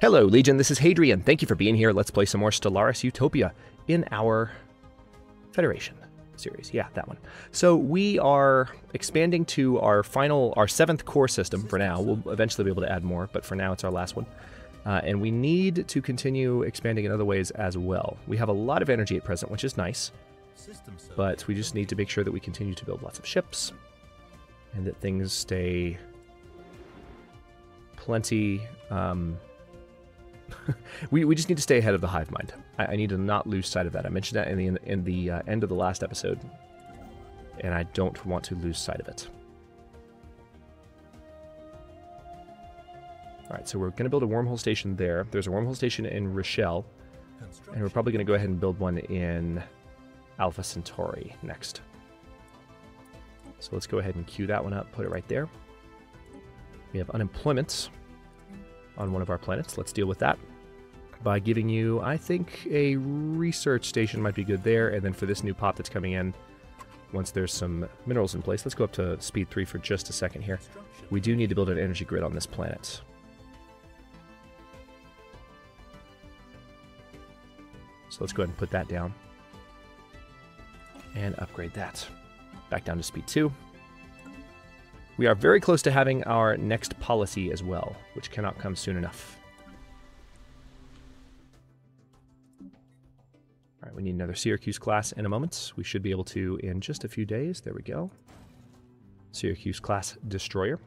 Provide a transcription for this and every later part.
Hello, Legion, this is Hadrian. Thank you for being here. Let's play some more Stellaris Utopia in our Federation series. Yeah, that one. So we are expanding to our 7th core system for now. We'll eventually be able to add more, but for now it's our last one. And we need to continue expanding in other ways as well. We have a lot of energy at present, which is nice, but we just need to make sure that we continue to build lots of ships and that things stay plenty... we just need to stay ahead of the hive mind. I need to not lose sight of that. I mentioned that in the end of the last episode, and I don't want to lose sight of it. All right, so we're going to build a wormhole station there. There's a wormhole station in Rochelle, and we're probably going to go ahead and build one in Alpha Centauri next. So let's go ahead and queue that one up, put it right there. We have unemployment on one of our planets. Let's deal with that by giving you, I think, a research station might be good there, and then for this new pop that's coming in, once there's some minerals in place, let's go up to speed 3 for just a second here. We do need to build an energy grid on this planet. So let's go ahead and put that down and upgrade that. Back down to speed 2. We are very close to having our next policy as well, which cannot come soon enough. All right, we need another Syracuse class in a moment. We should be able to in just a few days. There we go. Syracuse class destroyer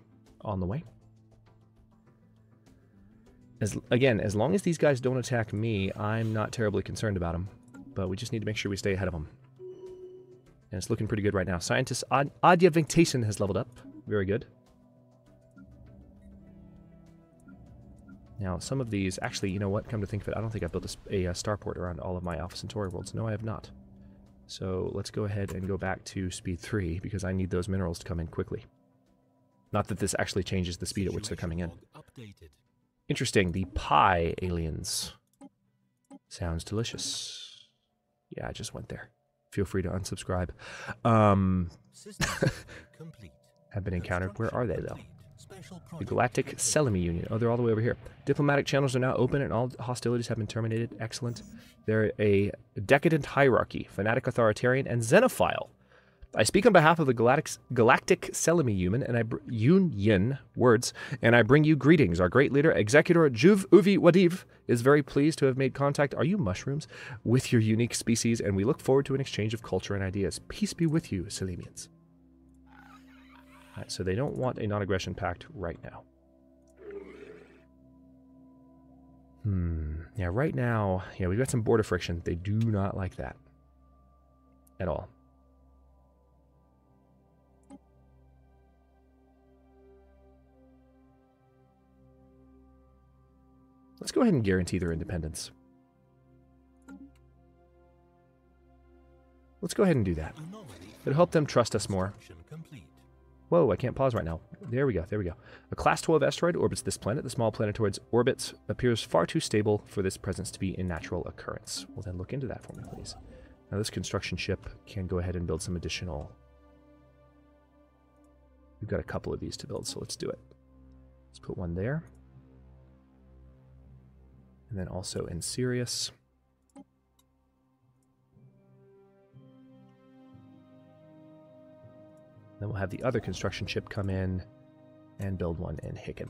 on the way. Again, as long as these guys don't attack me, I'm not terribly concerned about them. But we just need to make sure we stay ahead of them. And it's looking pretty good right now. Scientist Adyavinctation has leveled up. Very good. Now, some of these... Actually, you know what? Come to think of it, I don't think I've built a starport around all of my Alpha Centauri worlds. No, I have not. So let's go ahead and go back to speed 3, because I need those minerals to come in quickly. Not that this actually changes the speed at which they're coming in. Interesting. The pie aliens. Sounds delicious. Yeah, I just went there. Feel free to unsubscribe. Have been encountered. Where are they, though? The Galactic Selimi Union. Oh, they're all the way over here. Diplomatic channels are now open and all hostilities have been terminated. Excellent. They're a decadent hierarchy, fanatic authoritarian, and xenophile. I speak on behalf of the Galactic Selimi Union, words, and I bring you greetings. Our great leader, Executor Juv Uvi Wadiv, is very pleased to have made contact, are you mushrooms, with your unique species, and we look forward to an exchange of culture and ideas. Peace be with you, Selimians. All right, so they don't want a non-aggression pact right now. Yeah, right now, yeah, we've got some border friction. They do not like that at all. Let's go ahead and guarantee their independence. Let's go ahead and do that. It'll help them trust us more. Whoa, I can't pause right now. There we go, there we go. A Class 12 asteroid orbits this planet. The small planetoid's orbit appears far too stable for this presence to be a natural occurrence. Well, then look into that for me, please. Now, this construction ship can go ahead and build some additional... We've got a couple of these to build, so let's do it. Let's put one there. And then also in Sirius. Then we'll have the other construction ship come in and build one in Hicken.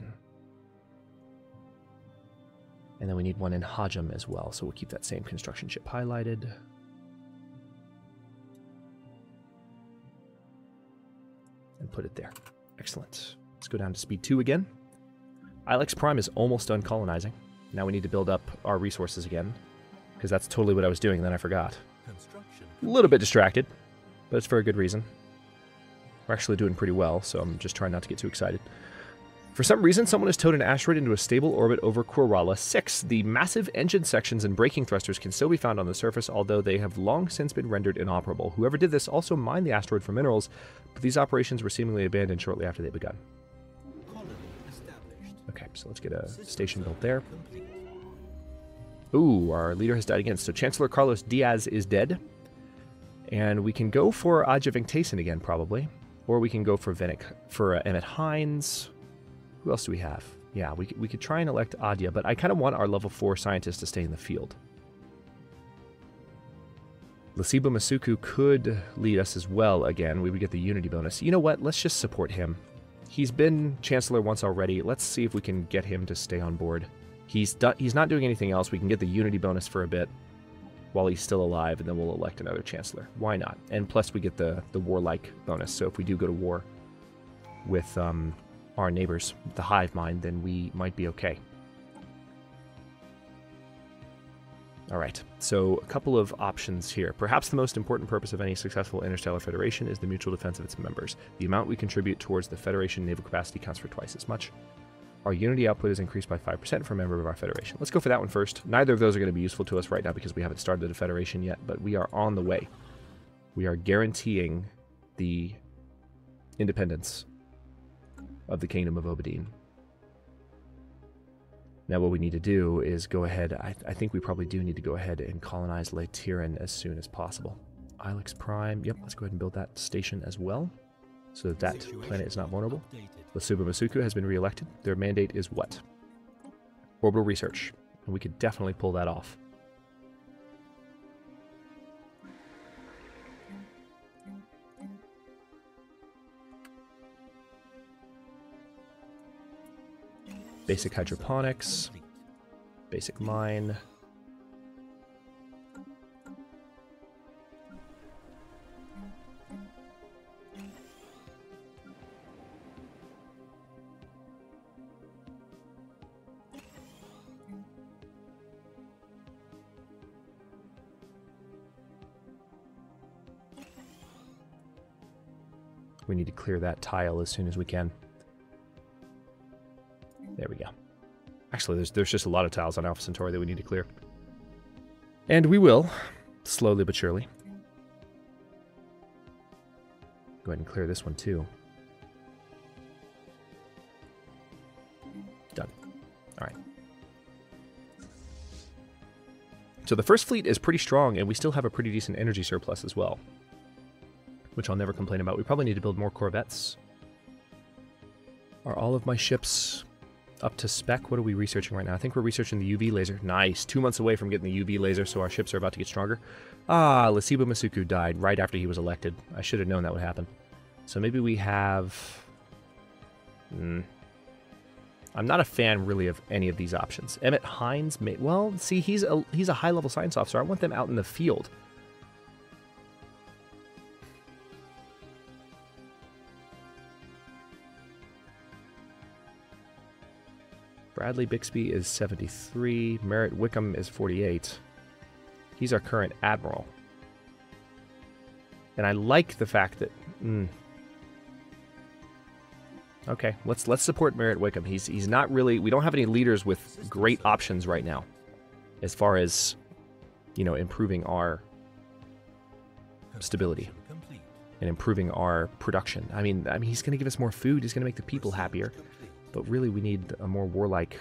And then we need one in Hajam as well, so we'll keep that same construction ship highlighted. And put it there. Excellent. Let's go down to speed 2 again. Ilex Prime is almost done colonizing. Now we need to build up our resources again, because that's totally what I was doing, and then I forgot. A little bit distracted, but it's for a good reason. We're actually doing pretty well, so I'm just trying not to get too excited. For some reason, someone has towed an asteroid into a stable orbit over Quirala 6. The massive engine sections and braking thrusters can still be found on the surface, although they have long since been rendered inoperable. Whoever did this also mined the asteroid for minerals, but these operations were seemingly abandoned shortly after they begun. Okay, so let's get a station built there. Ooh, our leader has died again. So Chancellor Carlos Diaz is dead. And we can go for Adjavinctation again, probably. Or we can go for Emmett Hines. Who else do we have? Yeah, we could try and elect Adya, but I kind of want our level 4 scientist to stay in the field. Lasiba Masuku could lead us as well again. We would get the unity bonus. You know what? Let's just support him. He's been Chancellor once already. Let's see if we can get him to stay on board. He's not doing anything else. We can get the unity bonus for a bit while he's still alive, and then we'll elect another Chancellor. Why not? And plus we get the warlike bonus, so if we do go to war with our neighbors, the hive mind, then we might be okay. Alright, so a couple of options here. Perhaps the most important purpose of any successful interstellar federation is the mutual defense of its members. The amount we contribute towards the Federation naval capacity counts for twice as much. Our unity output is increased by 5% for a member of our Federation. Let's go for that one first. Neither of those are going to be useful to us right now because we haven't started a Federation yet, but we are on the way. We are guaranteeing the independence of the Kingdom of Obadine. Now what we need to do is go ahead, I think we probably do need to go ahead and colonize Laetiran as soon as possible. Ilex Prime, yep, let's go ahead and build that station as well, so that that planet is not vulnerable. Lasuba Masuku has been re-elected. Their mandate is what? Orbital research, and we could definitely pull that off. Basic hydroponics, basic mine. We need to clear that tile as soon as we can. There we go. Actually, there's just a lot of tiles on Alpha Centauri that we need to clear. And we will, slowly but surely. Go ahead and clear this one too. Done. Alright. So the first fleet is pretty strong, and we still have a pretty decent energy surplus as well, which I'll never complain about. We probably need to build more corvettes. Are all of my ships up to spec? What are we researching right now? I think we're researching the UV laser. Nice. 2 months away from getting the UV laser, so our ships are about to get stronger. Ah, Lasiba Masuku died right after he was elected. I should have known that would happen. So maybe we have... I'm not a fan, really, of any of these options. Emmett Hines may... Well, see, he's a high-level science officer. I want them out in the field. Bradley Bixby is 73. Merritt Wickham is 48. He's our current admiral. And I like the fact that... Okay, let's support Merritt Wickham. He's not really... We don't have any leaders with great options right now, as far as, you know, improving our stability and improving our production. I mean, he's going to give us more food. He's going to make the people happier. But really, we need a more warlike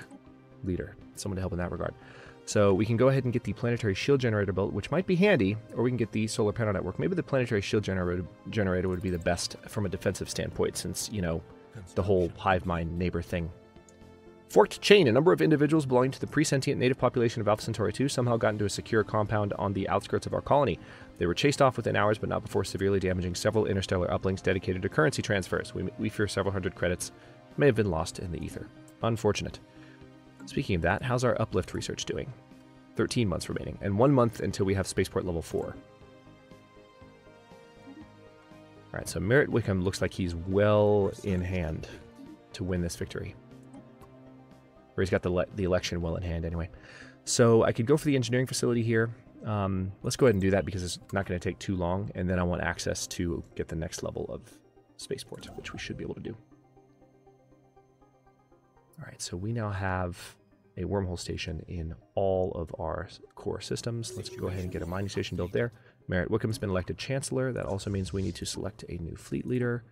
leader, someone to help in that regard. So we can go ahead and get the planetary shield generator built, which might be handy, or we can get the solar panel network. Maybe the planetary shield generator would be the best from a defensive standpoint, since, you know, the whole hive mind neighbor thing. Forked Chain. A number of individuals belonging to the pre-sentient native population of Alpha Centauri 2 somehow got into a secure compound on the outskirts of our colony. They were chased off within hours, but not before severely damaging several interstellar uplinks dedicated to currency transfers. We fear several hundred credits may have been lost in the ether. Unfortunate. Speaking of that, how's our uplift research doing? 13 months remaining, and 1 month until we have spaceport level 4. Alright, so Merritt Wickham looks like he's well in hand to win this victory. Or he's got the election well in hand anyway. So I could go for the engineering facility here. Let's go ahead and do that because it's not going to take too long, and then I want access to get the next level of spaceport, which we should be able to do. Alright, so we now have a wormhole station in all of our core systems. Let's go ahead and get a mining station built there. Merritt Wickham's been elected Chancellor. That also means we need to select a new fleet leader.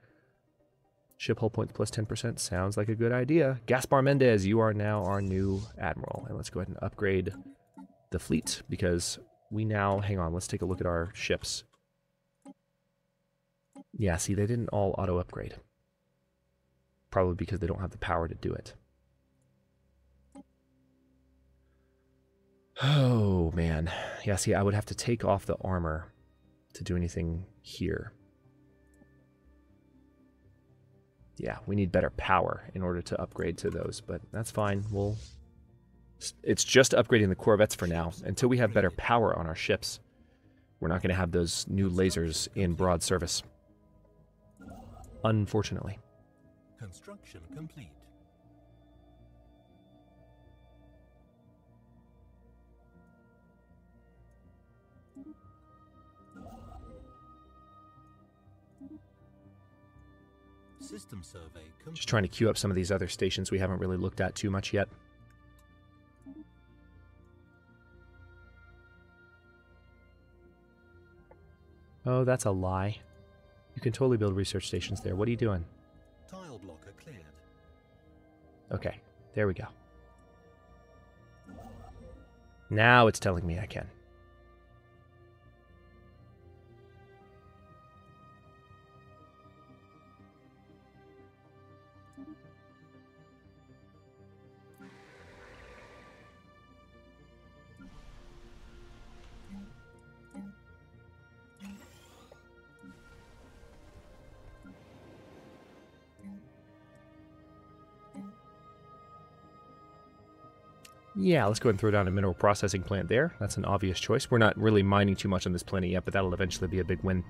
Ship hull points plus 10%. Sounds like a good idea. Gaspar Mendez, you are now our new Admiral. And let's go ahead and upgrade the fleet, because we now... Hang on, let's take a look at our ships. Yeah, see, they didn't all auto-upgrade. Probably because they don't have the power to do it. Oh, man. Yeah, see, I would have to take off the armor to do anything here. Yeah, we need better power in order to upgrade to those, but that's fine. It's just upgrading the corvettes for now. Until we have better power on our ships, we're not going to have those new lasers in broad service. Unfortunately. Construction complete. System survey complete. Just trying to queue up some of these other stations we haven't really looked at too much yet. Oh, that's a lie. You can totally build research stations there. What are you doing? Tile blocker cleared. Okay, there we go. Now it's telling me I can. Yeah, let's go ahead and throw down a mineral processing plant there. That's an obvious choice. We're not really mining too much on this planet yet, but that'll eventually be a big win.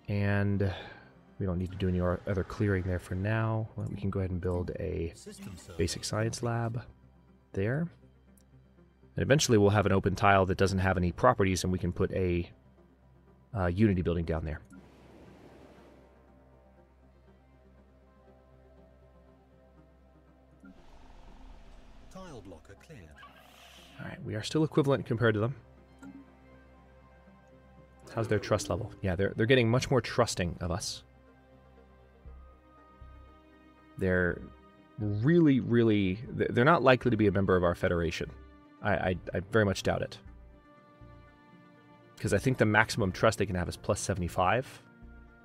And we don't need to do any other clearing there for now. Well, we can go ahead and build a basic science lab there. And eventually we'll have an open tile that doesn't have any properties, and we can put a Unity building down there. Tile blocker cleared. Alright, we are still equivalent compared to them. How's their trust level? Yeah, they're getting much more trusting of us. They're really... They're not likely to be a member of our Federation. I very much doubt it. Because I think the maximum trust they can have is plus 75,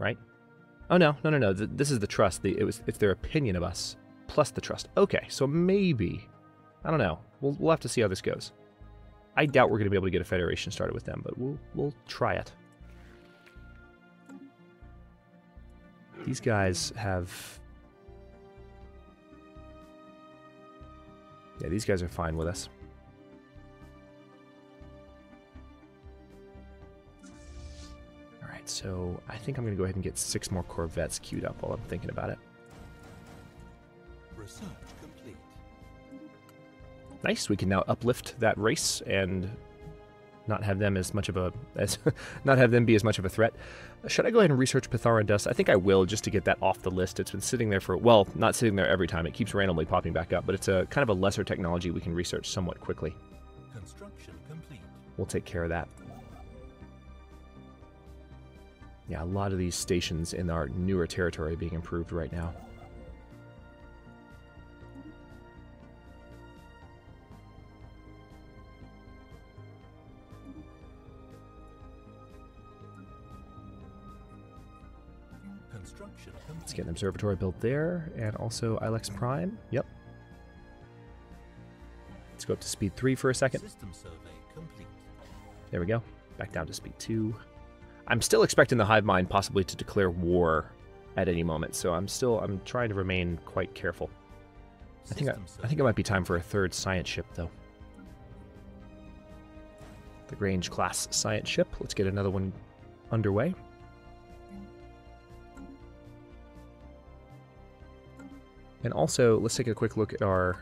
right? Oh, no. This is the trust. It's their opinion of us, plus the trust. Okay, so maybe... I don't know. We'll have to see how this goes. I doubt we're going to be able to get a Federation started with them, but we'll try it. These guys have... Yeah, these guys are fine with us. Alright, so I think I'm going to go ahead and get 6 more Corvettes queued up while I'm thinking about it. Research complete. Nice, we can now uplift that race and not have them as much of a not have them be as much of a threat. Should I go ahead and research Pytharan dust? I think I will, just to get that off the list. It's been sitting there for, well, not sitting there every time. It keeps randomly popping back up, but it's a kind of a lesser technology we can research somewhat quickly. Construction complete. We'll take care of that. Yeah, a lot of these stations in our newer territory are being improved right now. Let's get an observatory built there, and also Ilex Prime. Yep. Let's go up to speed 3 for a second. System survey complete. There we go. Back down to speed 2. I'm still expecting the hive mind possibly to declare war at any moment, so I'm trying to remain quite careful. I think it might be time for a 3rd science ship, though. The Grange class science ship. Let's get another one underway. And also, let's take a quick look at our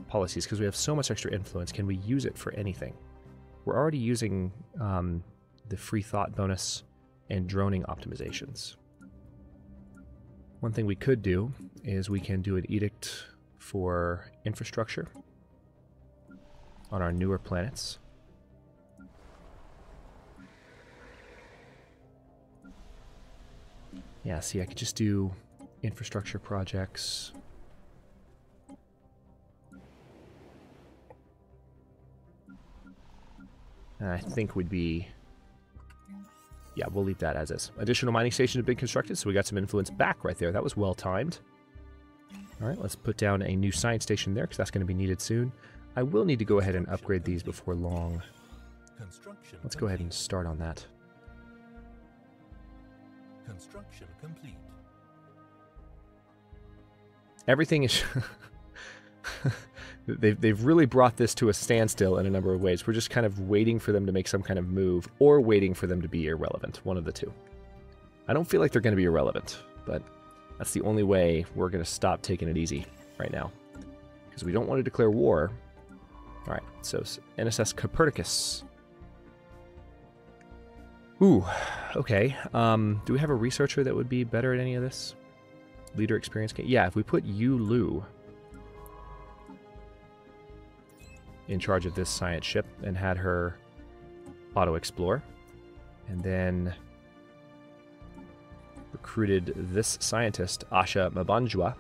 policies, because we have so much extra influence. Can we use it for anything? We're already using the free thought bonus and droning optimizations. One thing we could do is we can do an edict for infrastructure on our newer planets. Yeah, see, I could just do infrastructure projects. I think we'd be... Yeah, we'll leave that as is. Additional mining stations have been constructed, so we got some influence back right there. That was well timed. Alright, let's put down a new science station there, because that's going to be needed soon. I will need to go ahead and upgrade these before long. Construction Let's go ahead and start on that. Construction complete. Everything is... they've really brought this to a standstill in a number of ways. We're just kind of waiting for them to make some kind of move, or waiting for them to be irrelevant. One of the two. I don't feel like they're going to be irrelevant, but that's the only way we're going to stop taking it easy right now. Because we don't want to declare war. Alright, so NSS Copernicus. Ooh, okay. Do we have a researcher that would be better at any of this? Leader experience? Yeah, if we put Yu Lu in charge of this science ship and had her auto-explore, and then recruited this scientist, Asha Mabanjwa,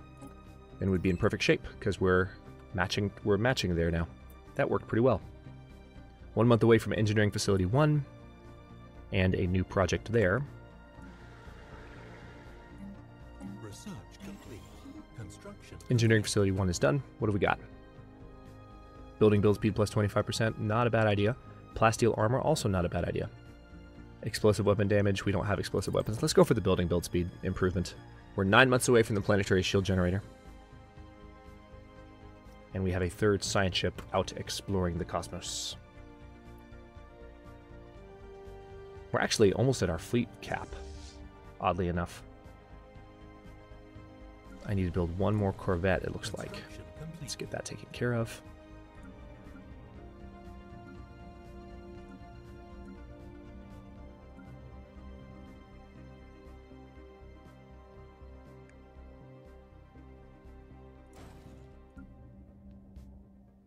then we'd be in perfect shape, because we're matching there now. That worked pretty well. 1 month away from Engineering Facility 1, and a new project there. Research complete. Construction. Engineering Facility 1 is done. What do we got? Building build speed plus 25%, not a bad idea. Plasteel armor, also not a bad idea. Explosive weapon damage, we don't have explosive weapons. Let's go for the building build speed improvement. We're 9 months away from the planetary shield generator. And we have a third science ship out exploring the cosmos. We're actually almost at our fleet cap, oddly enough. I need to build one more Corvette, it looks like. Let's get that taken care of.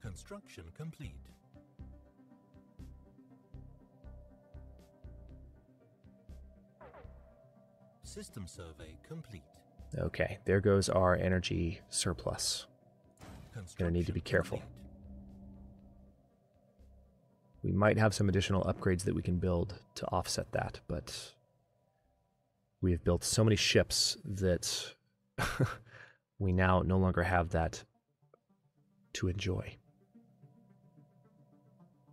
Construction complete. System survey complete. Okay, there goes our energy surplus. Gonna need to be careful. Complete. We might have some additional upgrades that we can build to offset that, but we have built so many ships that we now no longer have that to enjoy.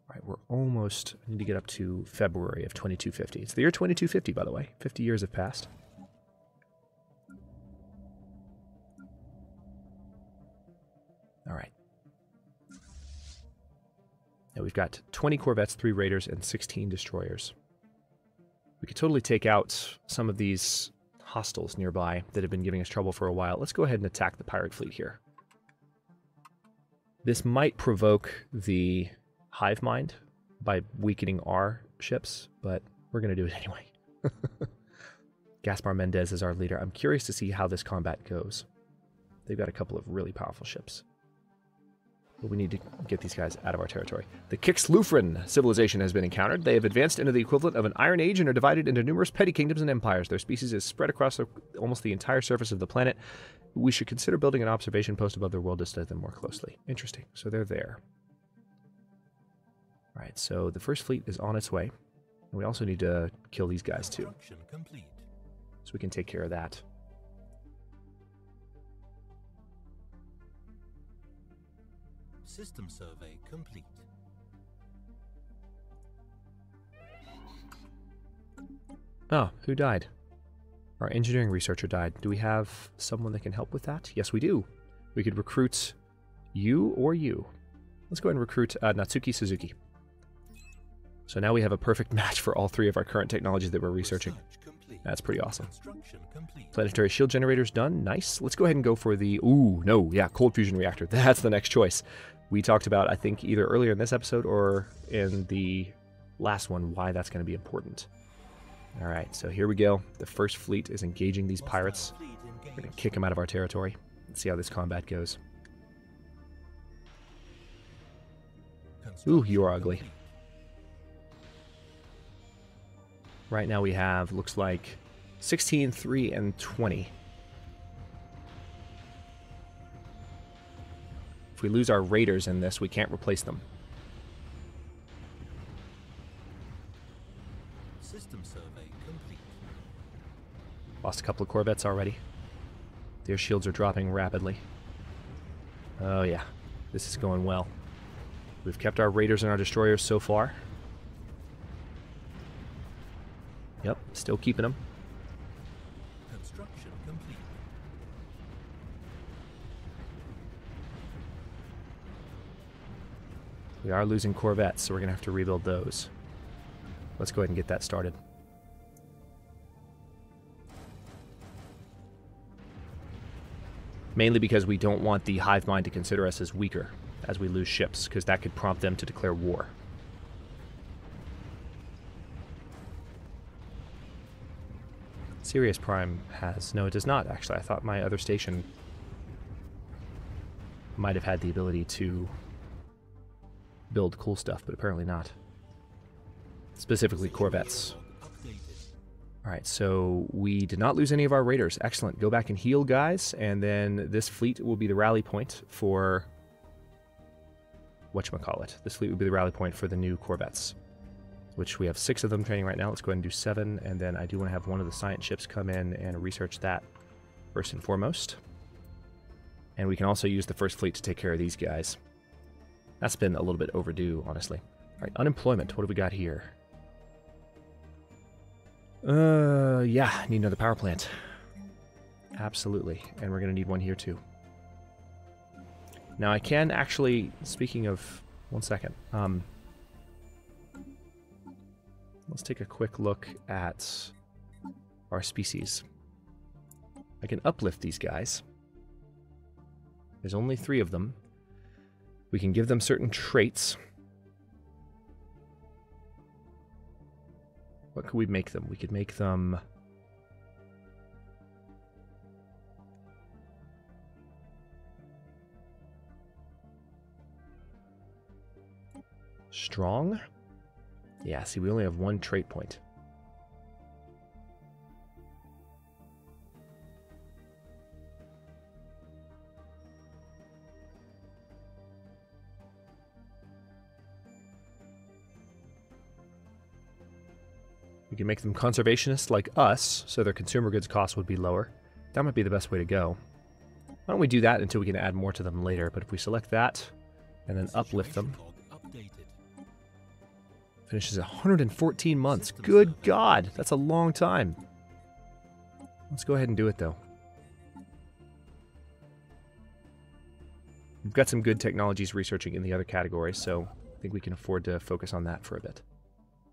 All right, we're almost, I need to get up to February of 2250. It's the year 2250, by the way. 50 years have passed. All right. Now we've got 20 Corvettes, 3 Raiders, and 16 Destroyers. We could totally take out some of these hostiles nearby that have been giving us trouble for a while. Let's go ahead and attack the pirate fleet here. This might provoke the hive mind by weakening our ships, but we're going to do it anyway. Gaspar Mendez is our leader. I'm curious to see how this combat goes. They've got a couple of really powerful ships. But we need to get these guys out of our territory. The Kixlufran civilization has been encountered. They have advanced into the equivalent of an Iron Age and are divided into numerous petty kingdoms and empires. Their species is spread across almost the entire surface of the planet. We should consider building an observation post above their world to study them more closely. Interesting. So they're there. All right, so the first fleet is on its way. And we also need to kill these guys too. Construction complete. So we can take care of that. System survey complete. Oh, who died? Our engineering researcher died. Do we have someone that can help with that? Yes, we do. We could recruit you or you. Let's go ahead and recruit Natsuki Suzuki. So now we have a perfect match for all 3 of our current technologies that we're researching. That's pretty awesome. Construction complete. Planetary shield generator's done. Nice. Let's go ahead and go for the... Ooh, no. Yeah, cold fusion reactor. That's the next choice. We talked about, I think, either earlier in this episode or in the last one, why that's going to be important. All right, so here we go. The first fleet is engaging these pirates. We're going to kick them out of our territory. Let's see how this combat goes. Ooh, you are ugly. Right now we have, looks like, 16, 3, and 20. If we lose our raiders in this, we can't replace them. System survey complete. Lost a couple of Corvettes already. Their shields are dropping rapidly. Oh yeah, this is going well. We've kept our raiders and our destroyers so far. Yep, still keeping them. Construction complete. We are losing corvettes, so we're going to have to rebuild those. Let's go ahead and get that started. Mainly because we don't want the hive mind to consider us as weaker as we lose ships, because that could prompt them to declare war. Sirius Prime has... No, it does not, actually. I thought my other station might have had the ability to build cool stuff, but apparently not. Specifically corvettes. Alright, so we did not lose any of our raiders. Excellent. Go back and heal, guys, and then this fleet will be the rally point for... whatchamacallit. This fleet will be the rally point for the new corvettes, which we have 6 of them training right now. Let's go ahead and do 7, and then I do want to have one of the science ships come in and research that first and foremost. And we can also use the first fleet to take care of these guys. That's been a little bit overdue, honestly. Alright, unemployment. What do we got here? Yeah, need another power plant. Absolutely. And we're going to need one here, too. Now, I can actually, speaking of... One second. Let's take a quick look at our species. I can uplift these guys. There's only 3 of them. We can give them certain traits. What could we make them? We could make them... strong? Yeah, see, we only have 1 trait point. We can make them conservationists like us, so their consumer goods costs would be lower. That might be the best way to go. Why don't we do that until we can add more to them later, but if we select that, and then uplift them... Finishes 114 months. Good God, that's a long time. Let's go ahead and do it, though. We've got some good technologies researching in the other categories, so I think we can afford to focus on that for a bit.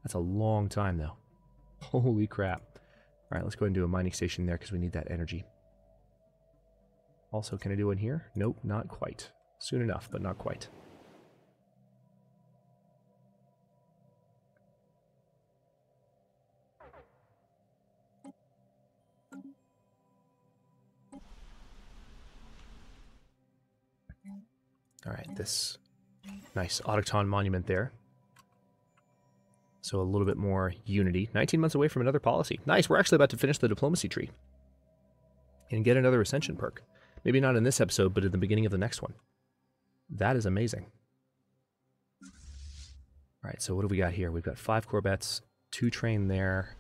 That's a long time, though. Holy crap. Alright, let's go ahead and do a mining station there because we need that energy. Also, can I do one here? Nope, not quite. Soon enough, but not quite. Alright, this nice autochthon monument there. So a little bit more unity. 19 months away from another policy. Nice, we're actually about to finish the diplomacy tree. And get another ascension perk. Maybe not in this episode, but at the beginning of the next one. That is amazing. Alright, so what do we got here? We've got 5 corvettes, 2 trained there,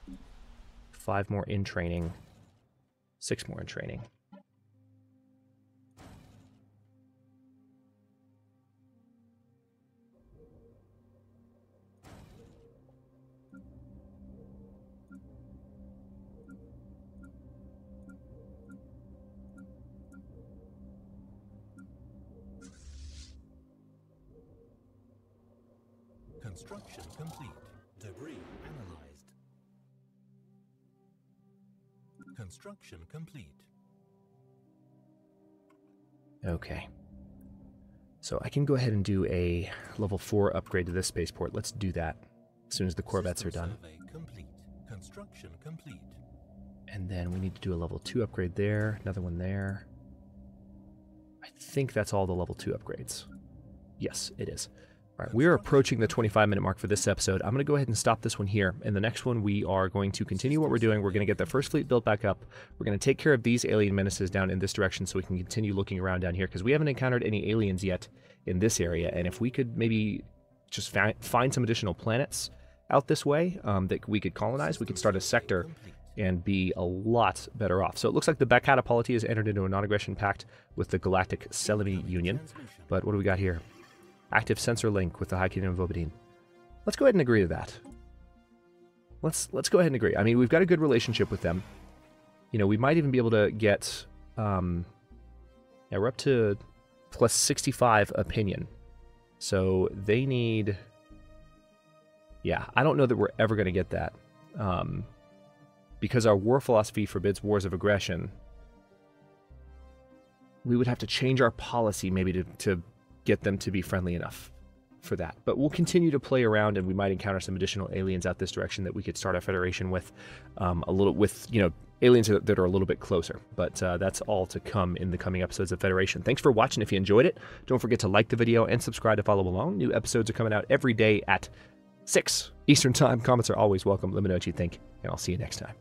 5 more in training, 6 more in training. Construction complete. Debris analyzed. Construction complete. Okay. So I can go ahead and do a level 4 upgrade to this spaceport. Let's do that as soon as the corvettes are done. Survey complete. Construction complete. And then we need to do a level 2 upgrade there, another one there. I think that's all the level 2 upgrades. Yes, it is. All right, we are approaching the 25-minute mark for this episode. I'm going to go ahead and stop this one here. In the next one, we are going to continue what we're doing. We're going to get the first fleet built back up. We're going to take care of these alien menaces down in this direction so we can continue looking around down here, because we haven't encountered any aliens yet in this area. And if we could maybe just find some additional planets out this way that we could colonize, we could start a sector and be a lot better off. So it looks like the Bacata polity has entered into a non-aggression pact with the Galactic Selimi Union. But what do we got here? Active sensor link with the High Kingdom of Obadine. Let's go ahead and agree to that. Let's go ahead and agree. I mean, we've got a good relationship with them. You know, we might even be able to get... yeah, we're up to plus 65 opinion. So they need... Yeah, I don't know that we're ever going to get that. Because our war philosophy forbids wars of aggression. We would have to change our policy maybe to get them to be friendly enough for that. But we'll continue to play around, and we might encounter some additional aliens out this direction that we could start a federation with, a little with, you know, aliens that are a little bit closer. But that's all to come in the coming episodes of Federation. Thanks for watching. If you enjoyed it, don't forget to like the video and subscribe to follow along. New episodes are coming out every day at 6 Eastern Time. Comments are always welcome. Let me know what you think, and I'll see you next time.